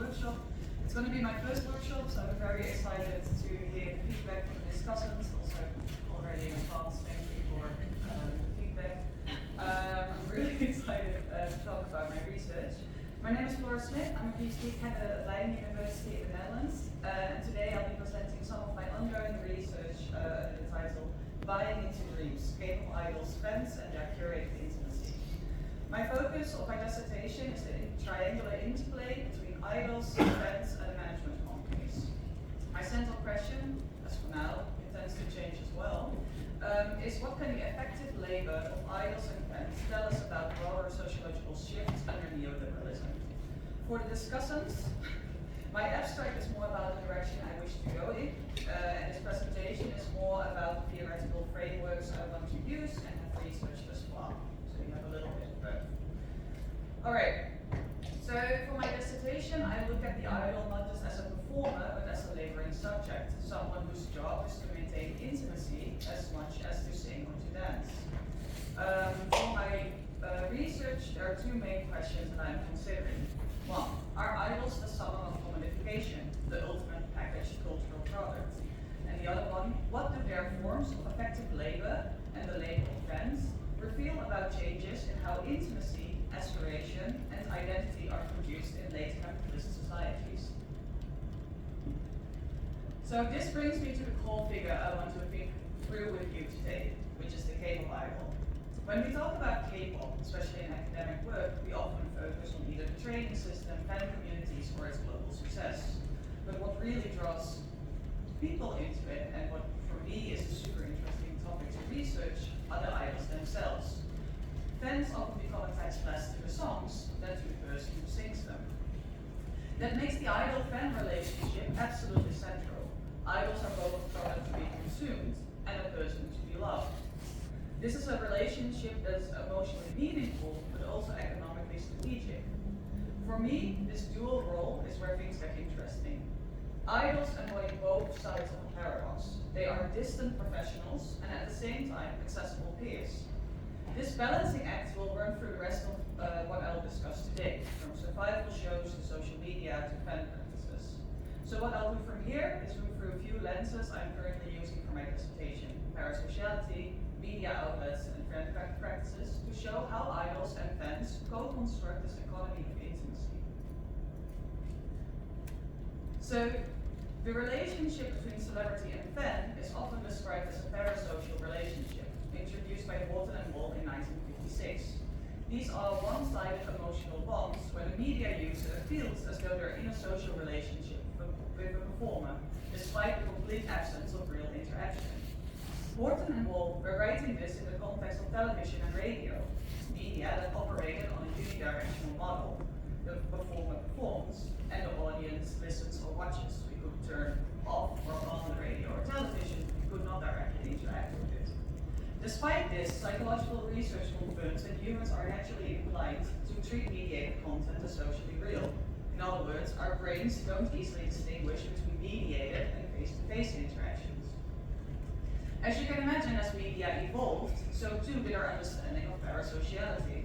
workshop. It's going to be my first workshop, so I'm very excited to hear feedback from the discussants. Also, already in advance, thank you for the feedback. I'm really excited to talk about my research. My name is Smith. I'm a PhD candidate at Leiden University in the Netherlands, and today I'll be presenting some of my ongoing research under the title Buying into Dreams, K-pop idols, fans, and their curated intimacy. My focus of my dissertation is the triangular interplay between idols, fans, and management companies. My central question, as for now, intends to change as well, is what can the effective labor of idols and fans tell us about broader sociological shifts under neoliberalism? For the discussants, my abstract is more about the direction I wish to go in, and this presentation is more about the theoretical frameworks I want to use and have researched thus far. So you have a little bit of both. Alright, so for my dissertation, I look at the idol not just as a performer, but as a laboring subject, someone whose job is to maintain intimacy as much as to sing or to dance. For my research, there are two main questions that I'm considering. One, are idols the sum of commodification, the ultimate packaged cultural product? And the other one, what do their forms of effective labor and the labor of fans reveal about changes in how intimacy, aspiration, and identity are produced in late capitalist societies? So this brings me to the core figure I want to think through with you today, which is the K-pop idol. When we talk about K-pop, especially in academic work, we often focus on either the training system, fan communities, or its global success. But what really draws people into it, and what for me is a super interesting topic to research, are the idols themselves. Fans often become attached less to the songs than to the person who sings them. That makes the idol-fan relationship absolutely central. Idols are both a product to be consumed and a person to be loved. This is a relationship that's emotionally meaningful, but also economically strategic. For me, this dual role is where things get interesting. Idols embody both sides of a paradox. They are distant professionals and at the same time accessible peers. This balancing act will run through the rest of what I'll discuss today, from survival shows to social media to fan practices. So what I'll do from here is move through a few lenses I'm currently using for my dissertation: parasociality, media outlets, and fan practices to show how idols and fans co-construct this economy of intimacy. So, the relationship between celebrity and fan is often described as a parasocial relationship, introduced by Horton and Wall in 1956. These are one-sided emotional bonds where the media user feels as though they're in a social relationship with a performer, despite the complete absence of real interaction. Horton and Wall were writing this in the context of television and radio, media that operated on a unidirectional model. The performer performs, and the audience listens or watches. We could turn off or on the radio or television, we could not directly interact with it. Despite this, psychological research confirms that humans are naturally inclined to treat mediated content as socially real. In other words, our brains don't easily distinguish between mediated and face-to-face interactions. As you can imagine, as media evolved, so too did our understanding of parasociality.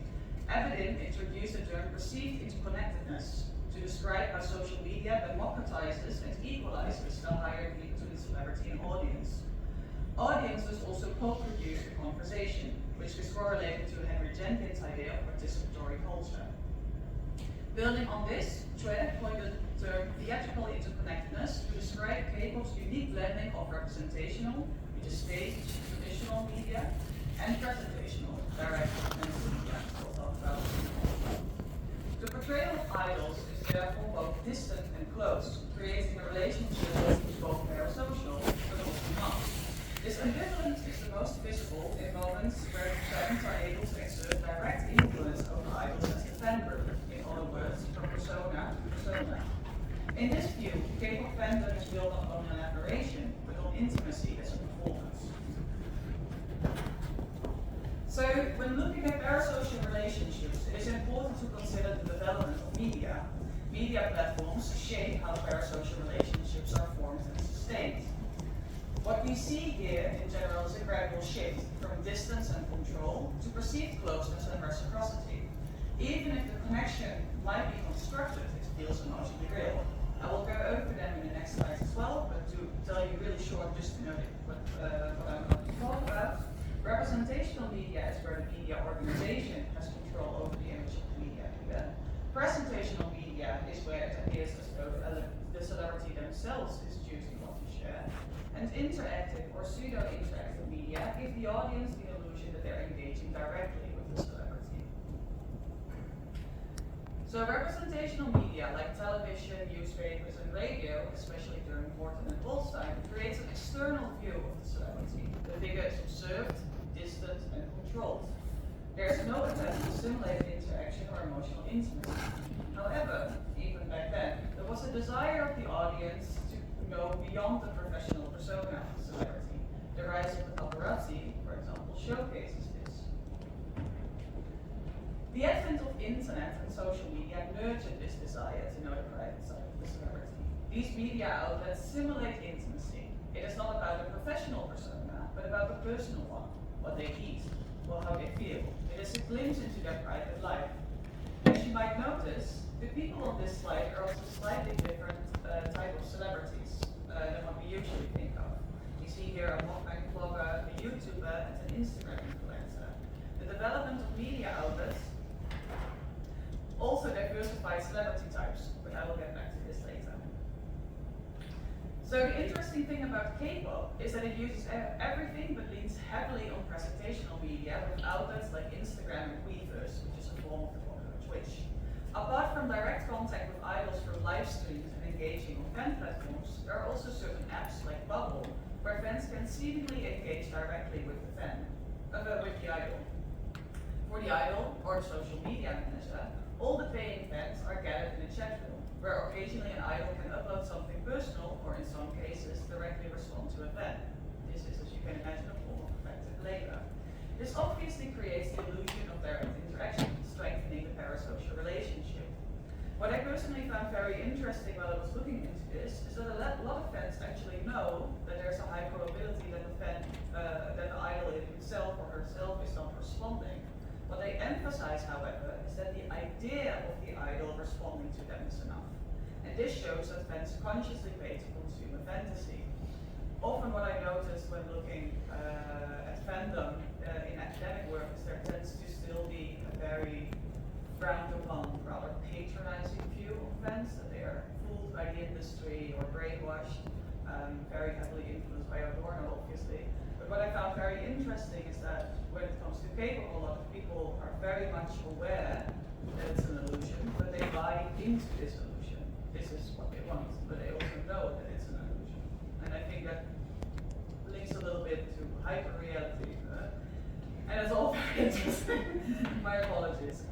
Abedin introduced the term perceived interconnectedness to describe how social media democratizes and equalizes the hierarchy between celebrity and audience. Audiences also co-produce the conversation, which is correlated to Henry Jenkins' idea of participatory culture. Building on this, Chue coined the term theatrical interconnectedness to describe K-pop's unique blending of representational, which is staged, traditional media, and presentational, direct media. We'll talk about it. The portrayal of idols is therefore both distant and close, creating a relationship that is both parasocial but also not. This ambivalence is the most visible in moments where fans are able to exert direct influence over idols as a fan group, in other words, from persona to persona. In this view, K-pop fandom is built not on an admiration, but on intimacy as a performance. So, when looking at parasocial relationships, it is important to consider the development of media. Media platforms shape how parasocial relationships are formed and sustained. What we see here, in general, is a gradual shift from distance and control to perceived closeness and reciprocity. Even if the connection might be constructed, it feels emotionally real. I will go over them in the next slides as well, but to tell you really short, just to know what I'm going to talk about. Representational media is where the media organization has control over the image of the media event. Presentational media is where it appears as though the celebrity themselves is choosing what to share. And interactive or pseudo-interactive media give the audience the illusion that they're engaging directly with the celebrity. So representational media like television, newspapers, and radio, especially during Morton and Wolstein, creates an external view of the celebrity. The figure is observed, distant, and controlled. There is no attempt to simulate interaction or emotional intimacy. However, even back then, there was a desire of the audience to go beyond the professional persona of the celebrity. The rise of the paparazzi, for example, showcases this. The advent of internet and social media nurtured this desire to know the private side of the celebrity. These media outlets simulate intimacy. It is not about the professional persona, but about the personal one, what they eat, or how they feel. It is a glimpse into their private life. As you might notice, the people on this slide are also slightly different type of celebrities than what we usually think of. You see here a mukbang vlogger, a YouTuber, and an Instagram influencer. The development of media outlets also diversified celebrity types, but I will get back to this later. So the interesting thing about K-pop is that it uses everything but leans heavily on presentational media with outlets like Instagram and Weverse, which is a form of the popular Twitch. Apart from direct contact with idols through live streams and engaging on fan platforms, there are also certain apps like Bubble, where fans can seemingly engage directly with the idol. For the idol or the social media manager, all the paying fans are gathered in a chat room, where occasionally an idol can upload something personal, or in some cases, directly respond to a fan. This is, as you can imagine, a form of effective labor. This obviously creates the illusion of direct interaction, strengthening the parasocial relationship. What I personally found very interesting while I was looking into this is that a lot of fans actually know that there's a high probability that that the idol himself or herself is not responding. What they emphasize, however, is that the idea of the idol responding to them is enough. And this shows that fans consciously pay to consume a fantasy. Often what I noticed when looking at fandom in academic work is there tends to still be a very frowned upon, rather patronizing view of fans, that they are fooled by the industry or brainwashed, very heavily influenced by Adorno, obviously. But what I found very interesting is that when it comes to K-pop, a lot of people are very much aware that it's an illusion, but they buy into this illusion. This is what they want, but they also know that it's an illusion. And I think that links a little bit to hyper-reality. And it's all very interesting. My apologies.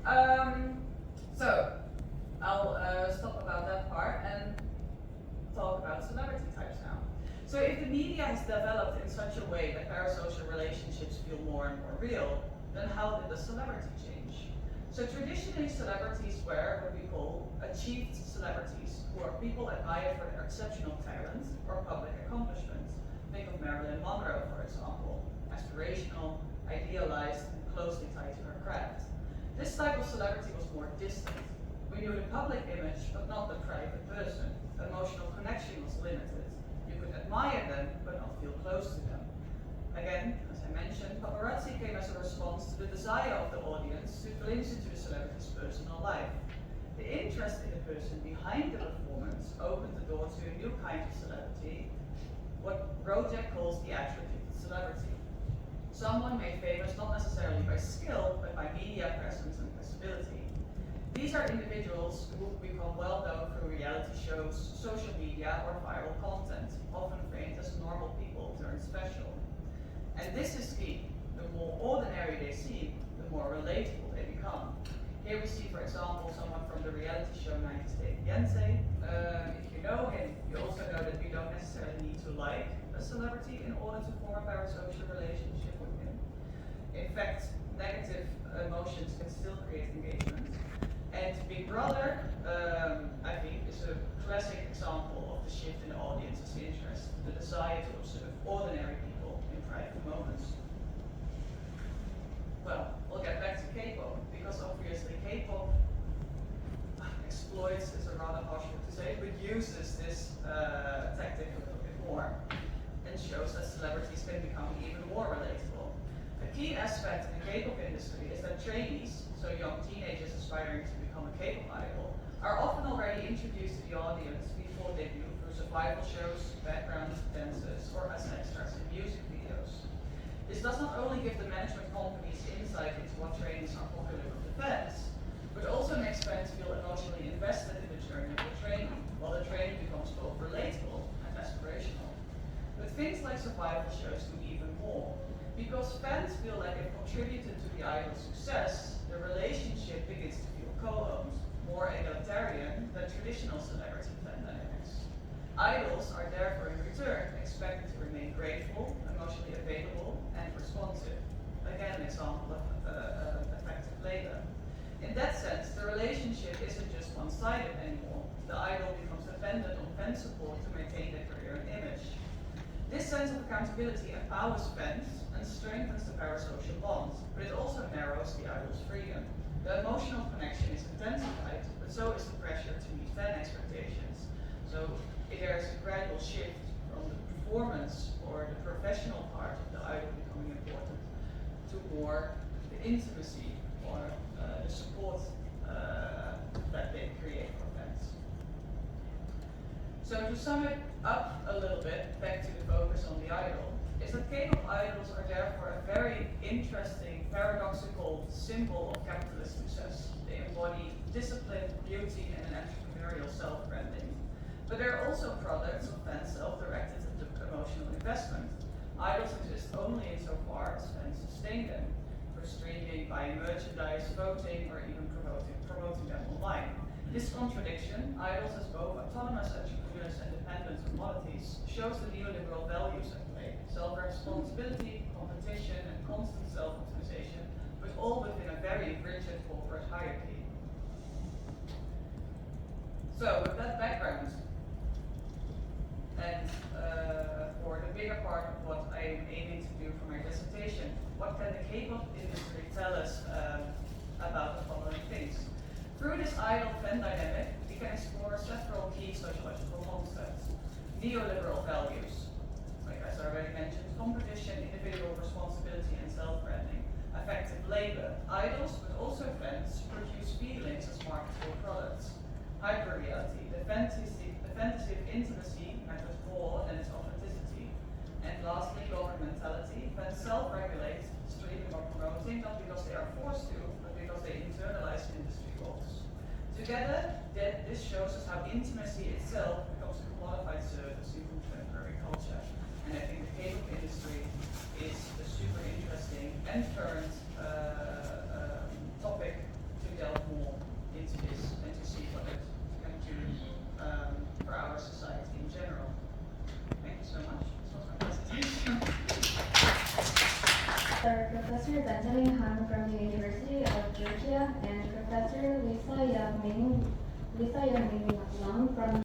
So, I'll stop about that part and talk about celebrity types now. So if the media has developed in such a way that parasocial relationships feel more and more real, then how did the celebrity change? So traditionally celebrities were what we call achieved celebrities, who are people admired for their exceptional talent or public accomplishments. Think of Marilyn Monroe, for example, aspirational, idealized, and closely tied to her craft. This type of celebrity was more distant. We knew the public image, but not the private person. Emotional connection was limited. You could admire them, but not feel close to them. Again, as I mentioned, paparazzi came as a response to the desire of the audience to glimpse into the celebrity's personal life. The interest in the person behind the performance opened the door to a new kind of celebrity, what Rojek calls the attributed celebrity. Someone made famous not necessarily by skill, but by media presence and visibility. These are individuals who become well known through reality shows, social media, or viral content, often framed as normal people turned special. And this is key. The more ordinary they seem, the more relatable they become. Here we see, for example, someone from the reality show 90s Day Fiancé. If you know him, you also know that you don't necessarily need to like a celebrity in order to form a parasocial relationship with him. In fact, negative emotions can still create engagement. And Big Brother, I think, is a classic example of the shift in the audience's interest, the desire to observe ordinary people in private moments. Well, we'll get back to K-pop, because obviously K-pop aspect in the K-pop industry is that trainees, so young teenagers aspiring to become a K-pop idol, are often already introduced to the audience before debut through survival shows, background dances, or as extras in music videos. This does not only give the management companies insight into what trainees are popular with the fans, but also makes fans feel emotionally invested in the journey of the trainee, while the trainee becomes both relatable and aspirational. But things like survival shows do even more. Because fans feel like they've contributed to the idol's success, the relationship begins to feel co-owned, more egalitarian than traditional celebrity fan dynamics. Idols are therefore in return expected to remain grateful, emotionally available, and responsive. Again, an example of effective labor. In that sense, the relationship isn't just one-sided anymore. The idol becomes dependent on fan support to maintain their career and image. This sense of accountability empowers fans and strengthens the parasocial bond, but it also narrows the idol's freedom. The emotional connection is intensified, but so is the pressure to meet fan expectations. So there is a gradual shift from the performance or the professional part of the idol becoming important to more the intimacy or the support that they create for fans. So to sum it up a little bit, back to the focus on the idol, is that K-pop idols are therefore a very interesting, paradoxical symbol of capitalist success. They embody discipline, beauty, and an entrepreneurial self-branding. But they're also products of fans' self-directed emotional investment. Idols exist only insofar as fans sustain them, for streaming, buying merchandise, voting, or even promoting them online. This contradiction, idols as both autonomous entrepreneurs and dependent commodities, shows the neoliberal values at play: self-responsibility, competition, and constant self-optimization, but all within a very rigid corporate hierarchy. So, with that background, and for the bigger part of what I am aiming to do for my dissertation, what can the K-pop industry tell us about the following things? Through this idol-fan dynamic, we can explore several key sociological concepts. Neoliberal values, like as I already mentioned, competition, individual responsibility, and self-branding. Effective labor, idols, but also fans, produce feelings as marketable products. Hyperreality, the fantasy of intimacy matters more than its authenticity. And lastly, governmentality, fans self-regulate, streaming or promoting, not because they are forced to, but because they internalize industry roles. Together, this shows us how intimacy itself becomes a commodified service in contemporary culture. And I think the K-pop industry is a super interesting and current topic to delve more into this and to see what it can do for our society in general. Thank you so much. This was my presentation. Professor Benjamin Han from the University of Georgia and Professor Lisa Yang Ming Lam from